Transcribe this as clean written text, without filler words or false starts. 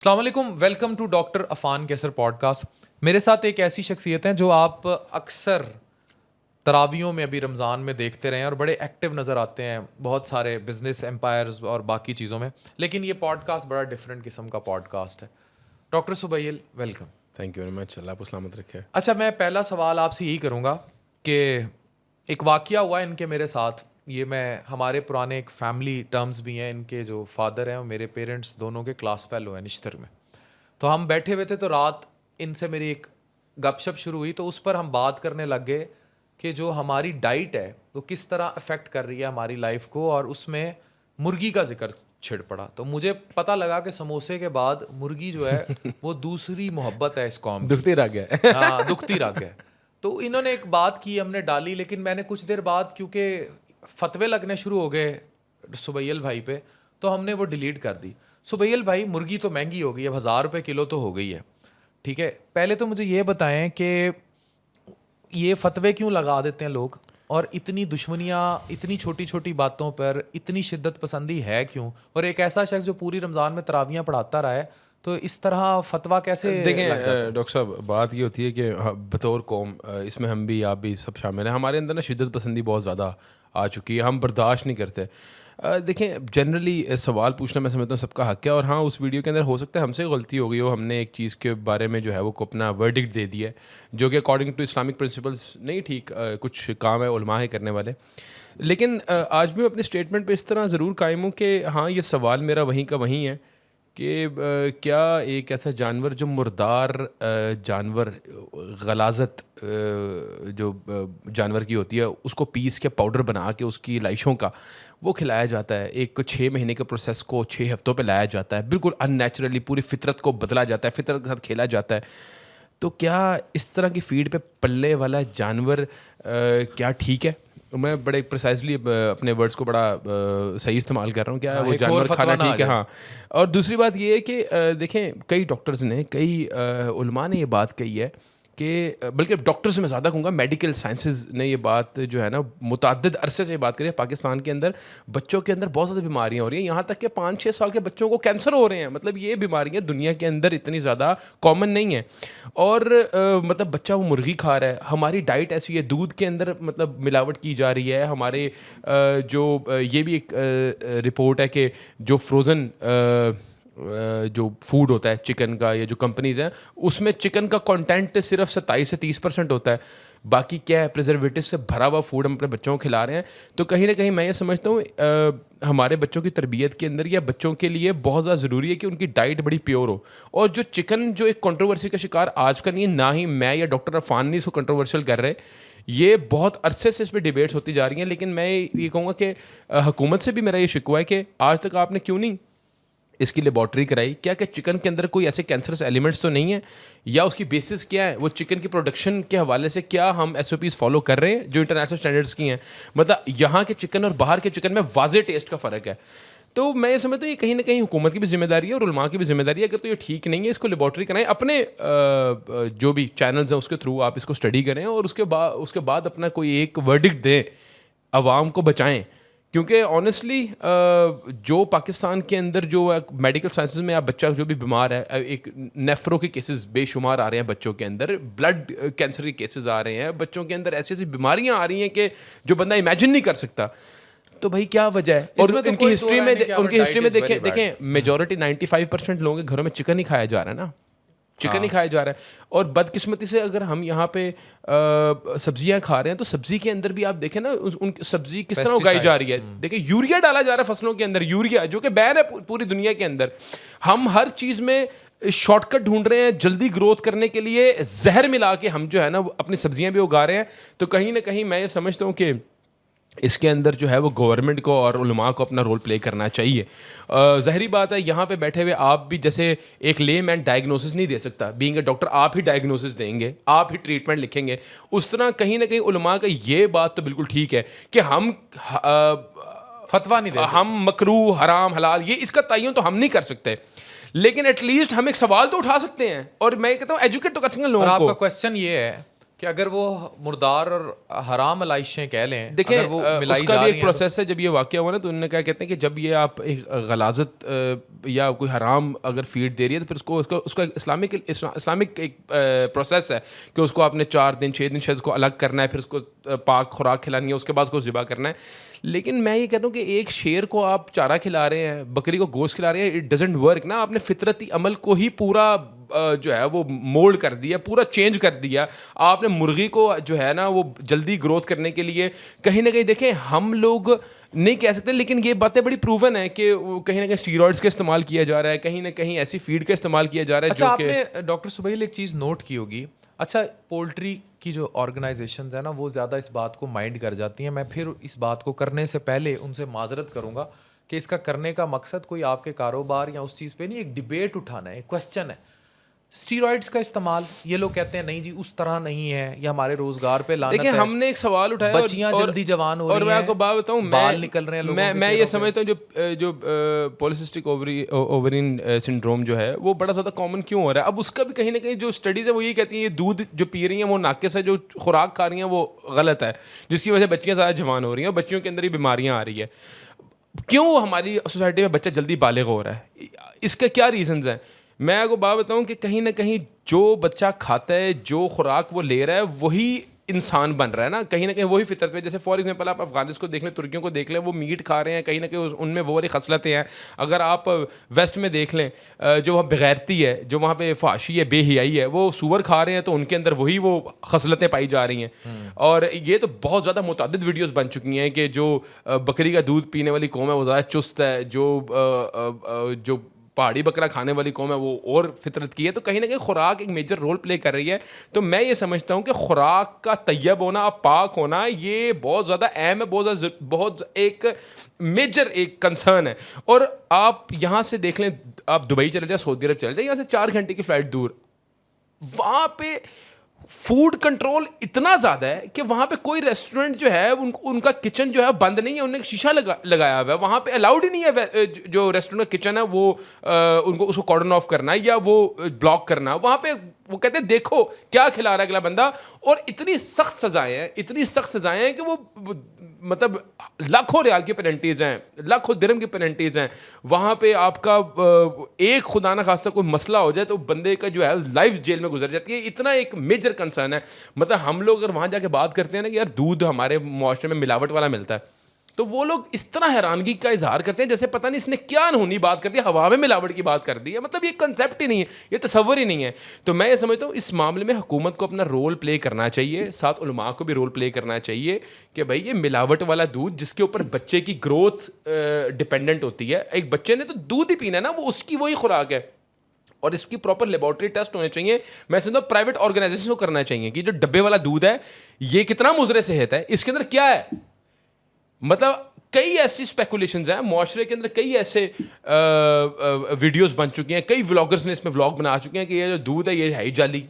अस्सलाम वालेकुम, welcome to doctor Afan Qaiser podcast. मेरे साथ एक ऐसी शख्सियत हैं जो आप अक्सर तरावियों में अभी रमज़ान में देखते रहे हैं और बड़े एक्टिव नज़र आते हैं बहुत सारे बिजनेस एम्पायर्स और बाकी चीज़ों में। लेकिन ये पॉडकास्ट बड़ा डिफरेंट किस्म का पॉडकास्ट है। Doctor Subail, welcome. Thank you very much. Allah आपको सलामत रखे। अच्छा, मैं पहला सवाल आपसे यही करूँगा कि एक वाक़या हुआ इनके मेरे साथ। ये मैं हमारे पुराने एक फैमिली टर्म्स भी हैं, इनके जो फादर हैं और मेरे पेरेंट्स दोनों के क्लास फेलो हैं निश्तर में। तो हम बैठे हुए थे तो रात इनसे मेरी एक गपशप शुरू हुई, तो उस पर हम बात करने लग गए कि जो हमारी डाइट है वो किस तरह अफेक्ट कर रही है हमारी लाइफ को, और उसमें मुर्गी का जिक्र छिड़ पड़ा। तो मुझे पता लगा कि समोसे के बाद मुर्गी जो है वो दूसरी मोहब्बत है इस कौम की। दुखती रह गया। हाँ, दुखती रह गया। तो इन्होंने एक बात की, हमने डाली, लेकिन मैंने कुछ देर बाद क्योंकि फतवे लगने शुरू हो गए सुबैल भाई पे, तो हमने वो डिलीट कर दी। सुबैल भाई, मुर्गी तो महंगी हो गई, अब 1000 रुपये किलो तो हो गई है, ठीक है। पहले तो मुझे ये बताएं कि ये फतवे क्यों लगा देते हैं लोग, और इतनी दुश्मनियाँ इतनी छोटी छोटी बातों पर इतनी शिद्दत पसंदी है क्यों? और एक ऐसा शख्स जो पूरी रमज़ान में तरावियाँ पढ़ाता रहा है, तो इस तरह फतवा कैसे देखें लग जाता है? डॉक्टर साहब, बात ये होती है कि बतौर कौम इसमें हम भी आप भी सब शामिल हैं। हमारे अंदर ना शिद्दत पसंदी बहुत ज़्यादा आ चुकी है, हम बर्दाश्त नहीं करते। देखें, जनरली सवाल पूछना मैं समझता हूँ सबका हक है, और हाँ, उस वीडियो के अंदर हो सकता है हमसे गलती हो गई हो, हमने एक चीज़ के बारे में जो है वो को अपना वर्डिक्ट दे दिया है जो कि अकॉर्डिंग टू इस्लामिक प्रिंसिपल्स नहीं ठीक। कुछ काम है उलमा है करने वाले। लेकिन आज भी मैं अपने स्टेटमेंट पे इस तरह ज़रूर कायम हूँ कि हाँ, ये सवाल मेरा वहीं का वहीं है कि क्या एक ऐसा जानवर जो मुर्दार जानवर, गलाजत जो जानवर की होती है, उसको पीस के पाउडर बना के उसकी लाइशों का वो खिलाया जाता है, एक 6 महीने के प्रोसेस को 6 हफ्तों पे लाया जाता है, बिल्कुल अननेचुरली पूरी फितरत को बदला जाता है, फितरत के साथ खेला जाता है। तो क्या इस तरह की फीड पे पलने वाला जानवर क्या ठीक है? मैं बड़े प्रिसाइजली अपने वर्ड्स को बड़ा सही इस्तेमाल कर रहा हूँ। क्या हाँ, वो एक और जानवर फतवा खाना ना आ ठीक है? जाए। हाँ। और दूसरी बात ये है कि देखें, कई डॉक्टर्स ने, कई उलमा ने ये बात कही है कि बल्कि डॉक्टर्स में ज़्यादा कहूँगा, मेडिकल साइंसेज ने ये बात जो है ना मुतअद्दिद अरसे से ये बात करी है, पाकिस्तान के अंदर बच्चों के अंदर बहुत ज़्यादा बीमारियाँ हो रही हैं, यहाँ तक कि 5-6 साल के बच्चों को कैंसर हो रहे हैं। मतलब ये बीमारियाँ दुनिया के अंदर इतनी ज़्यादा कॉमन नहीं है। और मतलब बच्चा वो मुर्गी खा रहा है, हमारी डाइट ऐसी है, दूध के अंदर मतलब मिलावट की जा रही है। हमारे ये भी एक रिपोर्ट है कि जो फ्रोज़न जो फूड होता है चिकन का, या जो कंपनीज़ हैं उसमें चिकन का कंटेंट सिर्फ 27 से 30% होता है, बाकी क्या है प्रिजर्वेटिव से भरा हुआ फूड हम अपने बच्चों को खिला रहे हैं। तो कहीं ना कहीं मैं ये समझता हूँ हमारे बच्चों की तरबियत के अंदर या बच्चों के लिए बहुत ज़्यादा ज़रूरी है कि उनकी डाइट बड़ी प्योर हो। और जो चिकन जो एक कंट्रोवर्सी का शिकार आज का नहीं है, ना ही मैं या डॉक्टर अफान नहीं इसको कंट्रोवर्शियल कर रहे, ये बहुत अरसे से इस पर डिबेट्स होती जा रही हैं। लेकिन मैं ये कहूँगा कि हुकूमत से भी मेरा ये शिकवा है कि आज तक आपने क्यों नहीं इसकी लेबॉर्ट्री कराई? क्या क्या चिकन के अंदर कोई ऐसे कैंसरस एलिमेंट्स तो नहीं है, या उसकी बेसिस क्या है? वो चिकन की प्रोडक्शन के हवाले से क्या हम SOPs फॉलो कर रहे हैं जो इंटरनेशनल स्टैंडर्ड्स की हैं? मतलब यहाँ के चिकन और बाहर के चिकन में वाज़े टेस्ट का फ़र्क है। तो मैं ये समझता हूँ ये कहीं ना कहीं हुकूमत की भी जिम्मेदारी है और उलमा की भी जिम्मेदारी है। अगर तो ये ठीक नहीं है, इसको लेबॉर्ट्री कराएं, अपने जो भी चैनल्स हैं उसके थ्रू आप इसको स्टडी करें, और उसके बाद अपना कोई एक वर्डिक्ट दें, आवाम को बचाएं। क्योंकि ऑनेस्टली जो पाकिस्तान के अंदर जो मेडिकल साइंसेज में आप बच्चा जो भी बीमार है, एक नेफ्रो के केसेस बेशुमार आ रहे हैं बच्चों के अंदर, ब्लड कैंसर के केसेस आ रहे हैं बच्चों के अंदर, ऐसी ऐसी बीमारियां आ रही हैं कि जो बंदा इमेजिन नहीं कर सकता। तो भाई क्या वजह है? और इसमें तो उनकी कोई हिस्ट्री दो में राय नहीं कि our diet is very bad। देखें मेजॉरिटी 95% लोगों के घरों में चिकन ही खाया जा रहा है ना, चिकन ही खाया जा रहा है। और बदकिस्मती से अगर हम यहाँ पे सब्जियां खा रहे हैं तो सब्जी के अंदर भी आप देखें ना उन सब्जी किस तरह उगाई जा रही है। देखिए, यूरिया डाला जा रहा है फसलों के अंदर, यूरिया जो कि बैन है पूरी दुनिया के अंदर। हम हर चीज़ में शॉर्टकट ढूंढ रहे हैं, जल्दी ग्रोथ करने के लिए जहर मिला के हम जो है ना अपनी सब्जियां भी उगा रहे हैं। तो कहीं ना कहीं मैं ये समझता हूँ कि इसके अंदर जो है वो गवर्नमेंट को और उलमा को अपना रोल प्ले करना चाहिए। ज़ाहिरी बात है, यहाँ पे बैठे हुए आप भी जैसे एक ले मैन डायग्नोसिस नहीं दे सकता, बीइंग ए डॉक्टर आप ही डायग्नोसिस देंगे, आप ही ट्रीटमेंट लिखेंगे। उस तरह कहीं ना कहीं उलमा का ये बात तो बिल्कुल ठीक है कि हम फतवा नहीं दे सकते। हम मकरू हराम हलाल ये इसका तयन तो हम नहीं कर सकते, लेकिन एटलीस्ट हम एक सवाल तो उठा सकते हैं, और मैं कहता हूँ एजुकेट तो कर सकते हैं और लोगों आपका को। क्वेश्चन ये है कि अगर वो मुर्दार और हराम अलाइशें कह लें, देखें अगर वो मिलाई उसका जा भी रही एक हैं प्रोसेस है। जब ये वाक़या हुआ ना तो उन्होंने क्या कहते हैं कि जब ये आप एक गलाजत या कोई हराम अगर फीड दे रही है तो फिर उसका इस्लामिक एक प्रोसेस है कि उसको आपने 4 दिन 6 दिन शायद उसको अलग करना है, फिर उसको पाक खुराक खिलानी है, उसके बाद उसको ज़िबा करना है। लेकिन मैं ये कहता हूँ कि एक शेर को आप चारा खिला रहे हैं, बकरी को गोश्त खिला रहे हैं, इट डजेंट वर्क ना। आपने फितरती अमल को ही पूरा जो है वो मोल्ड कर दिया, पूरा चेंज कर दिया। आपने मुर्गी को जो है ना वो जल्दी ग्रोथ करने के लिए कहीं ना कहीं देखें हम लोग नहीं कह सकते, लेकिन ये बातें बड़ी प्रूवन है कि कहीं ना कहीं स्टीरॉइड्स का इस्तेमाल किया जा रहा है, कहीं ना कहीं ऐसी फीड का इस्तेमाल किया जा रहा है अच्छा, जो कि आपने डॉक्टर सुबैल एक चीज़ नोट की होगी। अच्छा, पोल्ट्री की जो ऑर्गेनाइजेशंस है ना वो ज़्यादा इस बात को माइंड कर जाती हैं। मैं फिर इस बात को करने से पहले उनसे माजरत करूंगा कि इसका करने का मकसद कोई आपके कारोबार या उस चीज़ पे नहीं, एक डिबेट उठाना है, एक क्वेश्चन है। स्टीरॉइड्स का इस्तेमाल, ये लोग कहते हैं नहीं जी उस तरह नहीं है, ये हमारे रोजगार पे लानत देखिए है। हमने एक सवाल उठाया बच्चियां जल्दी जवान हो और रही मैं हैं, आपको बात बताऊं, बाल निकल रहे हैं लोगों के मैं ये चेहरों पे। समझता हूँ जो पॉलिसिस्टिक ओवरिन सिंड्रोम जो है वो बड़ा ज़्यादा कॉमन क्यों हो रहा है। अब उसका भी कहीं ना कहीं जो स्टडीज़ है वो ये कहती हैं ये दूध जो पी रही हैं वो नाकिस है, जो खुराक खा रही हैं वो गलत है, जिसकी वजह से बच्चियाँ ज़्यादा जवान हो रही हैं और बच्चियों के अंदर ही बीमारियाँ आ रही है। क्यों हमारी सोसाइटी में बच्चा जल्दी बालिग हो रहा है, इसका क्या रीजंस हैं। मैं आपको बात बताऊं कि कहीं ना कहीं जो बच्चा खाता है, जो खुराक वो ले रहा है, वही इंसान बन रहा है ना कहीं वही फितरत में। जैसे फॉर एग्जांपल आप अफगानिस्तान को देख लें, तुर्कियों को देख लें, वो मीट खा रहे हैं, कहीं ना कहीं उनमें वो वाली खसलतें हैं। अगर आप वेस्ट में देख लें, जो वहाँ बेगैरती है, जो वहाँ पे फाशी है, बेहियाई है, वो सूअर खा रहे हैं तो उनके अंदर वही वो खसलतें पाई जा रही हैं। और ये तो बहुत ज़्यादा मुतअद्दिद वीडियोज़ बन चुकी हैं कि जो बकरी का दूध पीने वाली कौम है वो ज़्यादा चुस्त है, जो पहाड़ी बकरा खाने वाली कौम है वो और फितरत की है। तो कहीं ना कहीं खुराक एक मेजर रोल प्ले कर रही है। तो मैं ये समझता हूँ कि खुराक का तैयब होना, पाक होना, ये बहुत ज़्यादा अहम है, बहुत एक मेजर एक कंसर्न है। और आप यहाँ से देख लें, आप दुबई चले जाए, सऊदी अरब चले जाए, यहाँ से 4 घंटे की फ़्लाइट दूर, वहाँ पे फूड कंट्रोल इतना ज़्यादा है कि वहाँ पे कोई रेस्टोरेंट जो है उनका किचन जो है बंद नहीं है, उन्होंने शीशा लगाया हुआ है। वहाँ पे अलाउड ही नहीं है जो रेस्टोरेंट का किचन है वो उनको उसको कॉर्डन ऑफ करना या वो ब्लॉक करना। वहाँ पे वो कहते हैं देखो क्या खिला रहा है अगला बंदा। और इतनी सख्त सज़ाएं हैं कि वो मतलब लाखों रियाल की पेनल्टीज़ हैं, लाखों दिरहम की पेनल्टीज़ हैं। वहाँ पे आपका एक खुदा ना खासा कोई मसला हो जाए तो बंदे का जो है लाइफ जेल में गुजर जाती है। इतना एक मेजर कंसर्न है। मतलब हम लोग अगर वहाँ जाके बात करते हैं ना कि यार दूध हमारे मुआशरे में मिलावट वाला मिलता है, तो वो लोग इस तरह हैरानगी का इजहार करते हैं जैसे पता नहीं इसने क्या अनहोनी बात कर दी, हवा में मिलावट की बात कर दी है। मतलब ये कंसेप्ट ही नहीं है, ये तसव्वुर ही नहीं है। तो मैं ये समझता हूँ इस मामले में हुकूमत को अपना रोल प्ले करना चाहिए, साथ उलमा को भी रोल प्ले करना चाहिए कि भाई ये मिलावट वाला दूध जिसके ऊपर बच्चे की ग्रोथ डिपेंडेंट होती है, एक बच्चे ने तो दूध ही पीना है ना, वो उसकी वही खुराक है। और इसकी प्रॉपर लेबोरेटरी टेस्ट होने चाहिए। मैं समझता हूँ प्राइवेट ऑर्गेनाइजेशन को करना चाहिए कि जो डब्बे वाला दूध है ये कितना मुजरे सेहत है, इसके अंदर क्या है। मतलब कई ऐसी स्पेकुलेशंस हैं मुआशरे के अंदर, कई ऐसे वीडियोस बन चुकी हैं, कई व्लॉगर्स ने इसमें व्लॉग बना चुके हैं कि ये जो दूध है ये है ही जाली।